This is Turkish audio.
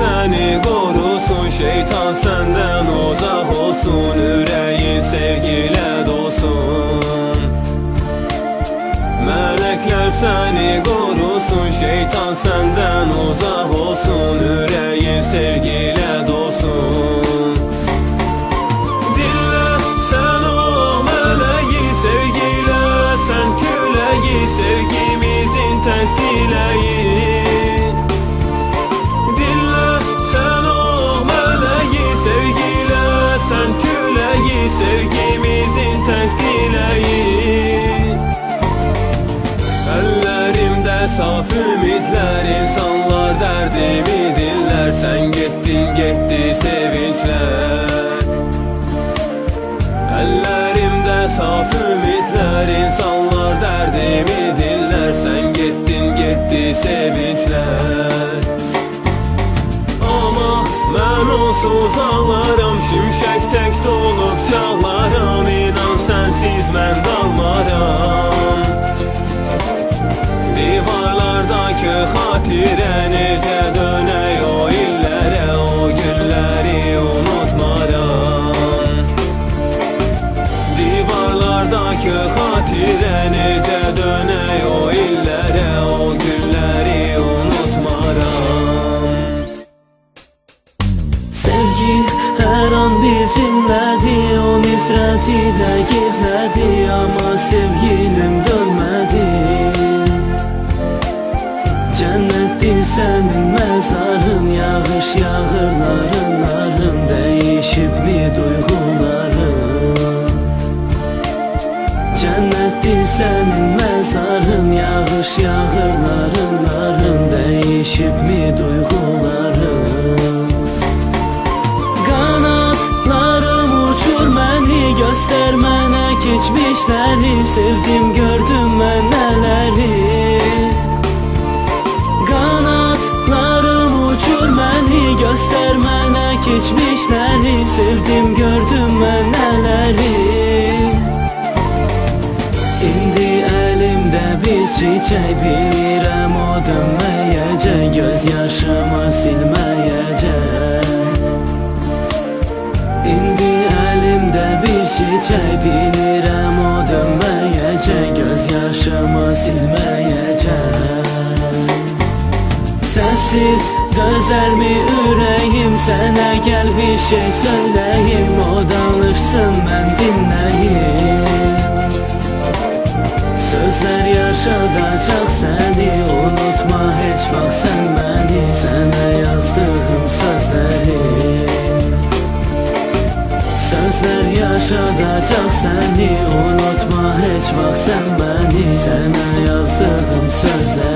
seni korusun, şeytan senden uzak olsun, yüreğin sevgiyle dolsun. Melekler seni korusun, şeytan senden uzak olsun, yüreğin sevgiyle dolsun. Dinle sen o meleği sevgiyle, sen küleği sevgimizin tek dileği. Dinle sen o meleği sevgiyle, sen küleği sevgimizin tek dileği. Ellerimde saf ümitler, insanlar derdimi dinler. Sen gittin gitti sevinçler. Ellerimde saf ümitler, insanlar derdimi dinler. Sen gittin gitti sevinçler. Ama ben onsuz ağlarım, şimşek tek dolup çağlarım. İnan sensiz ben dalmaram. Divarlardaki hatire nece döney o illere, o günleri unutmaram. Divarlardaki hatire nece döney o illere, o günleri unutmaram. Sevgi her an bizimledi, o nifreti de gizledi. Ama sevgilim dönmedi. Cennettir senin mezarın, yağış yağır narın narın. Değişip mi duyguların? Cennettir senin mezarın, yağış yağır narın narın. Değişip mi duyguların? Kanatlarım uçur beni, göster mənə geçmişleri. Sevdim gördüm ben neleri. Göster mənə geçmişleri, sevdim gördüm mən nələri. İndi əlimdə bir çiçək, bilirəm o dönməyəcək, göz yaşımı silməyəcək. İndi əlimdə bir çiçək, bilirəm o dönməyəcək, göz yaşımı silməyəcək. Sensiz dözer mi yüreğim, sana gel bir şey söyleyeyim. O danışsın ben dinleyeyim. Sözler yaşatacak seni, unutma hiç bak sen beni. Sana yazdığım sözleri. Sözler yaşatacak seni, unutma hiç bak sen beni. Sana yazdığım sözleri.